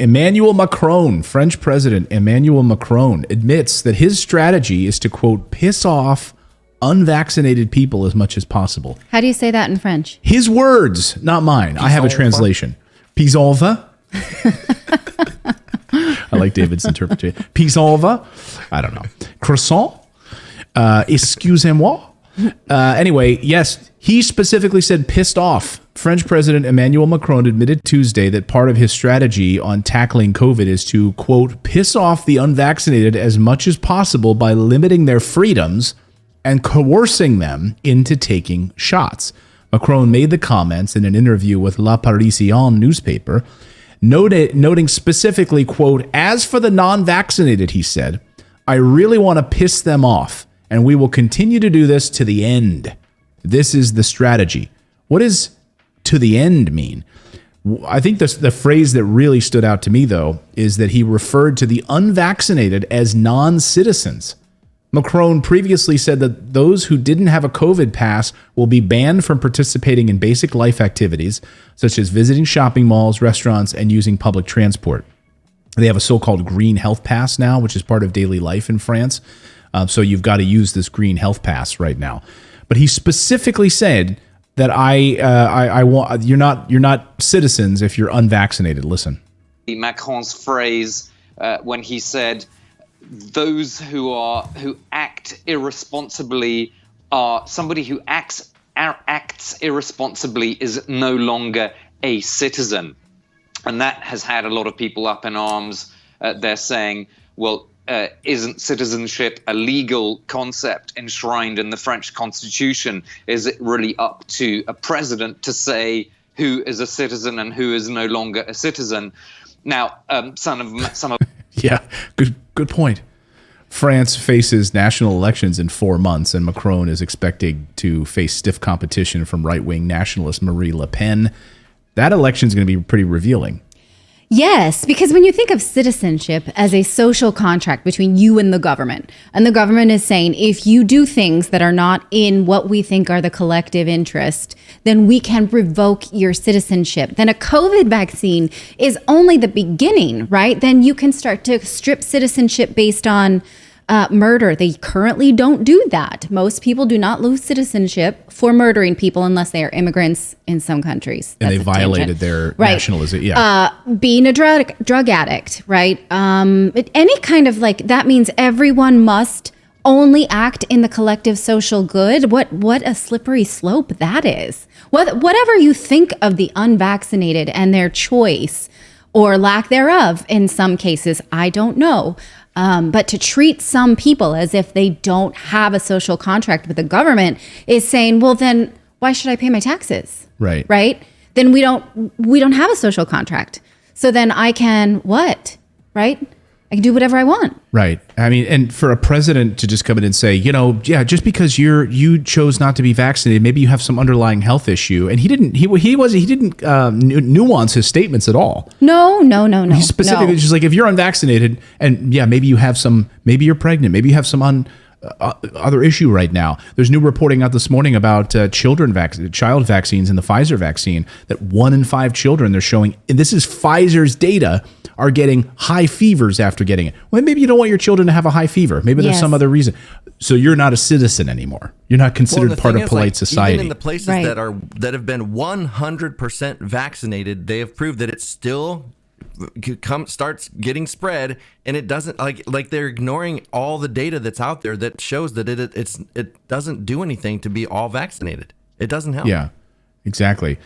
Emmanuel Macron, French President Emmanuel Macron, admits that his strategy is to, quote, piss off unvaccinated people as much as possible. How do you say that in French? His words, not mine. I have a translation. Pisova. I like David's interpretation. Pisova. I don't know. Croissant. Excusez-moi. Anyway, yes, he specifically said pissed off. French President Emmanuel Macron admitted Tuesday that part of his strategy on tackling COVID is to, quote, piss off the unvaccinated as much as possible by limiting their freedoms and coercing them into taking shots. Macron made the comments in an interview with La Parisienne newspaper, noting specifically, quote, as for the non-vaccinated, he said, I really want to piss them off, and we will continue to do this to the end. This is the strategy. What does to the end mean? I think the phrase that really stood out to me, though, is that he referred to the unvaccinated as non-citizens. Macron previously said that those who didn't have a COVID pass will be banned from participating in basic life activities, such as visiting shopping malls, restaurants, and using public transport. They have a so-called green health pass now, which is part of daily life in France. So you've got to use this green health pass right now. But he specifically said that I want you're not citizens if you're unvaccinated. Listen. Macron's phrase when he said those who act irresponsibly are somebody who acts irresponsibly is no longer a citizen. And that has had a lot of people up in arms. They're saying, well, isn't citizenship a legal concept enshrined in the French Constitution? Is it really up to a president to say who is a citizen and who is no longer a citizen? Now, some of yeah, good point. France faces national elections in 4 months, and Macron is expected to face stiff competition from right-wing nationalist Marie Le Pen. That election is going to be pretty revealing. Yes, because when you think of citizenship as a social contract between you and the government is saying, if you do things that are not in what we think are the collective interest, then we can revoke your citizenship. Then a COVID vaccine is only the beginning, right? Then you can start to strip citizenship based on murder. They currently don't do that. Most people do not lose citizenship for murdering people unless they are immigrants in some countries. And they violated their nationalism. Yeah. Being a drug addict, right? Any kind of that means everyone must only act in the collective social good. What a slippery slope that is. Whatever you think of the unvaccinated and their choice or lack thereof in some cases, I don't know. But to treat some people as if they don't have a social contract with the government is saying, well, then why should I pay my taxes? Right. Right. Then we don't have a social contract. So then I can what? Right. I can do whatever I want. Right. I mean, and for a president to just come in and say, just because you chose not to be vaccinated, maybe you have some underlying health issue, and he didn't nuance his statements at all. No. He specifically just like, if you're unvaccinated, and maybe maybe you're pregnant, maybe you have some other issue right now. There's new reporting out this morning about child vaccines and the Pfizer vaccine, that 1 in 5 children they're showing, and this is Pfizer's data, are getting high fevers after getting it. Well, maybe you don't want your children to have a high fever. Maybe there's some other reason. So you're not a citizen anymore. You're not considered part of polite society. Even in the places that have been 100% vaccinated, they have proved that it still starts getting spread, and it doesn't like they're ignoring all the data that's out there that shows that it doesn't do anything to be all vaccinated. It doesn't help. Yeah, exactly.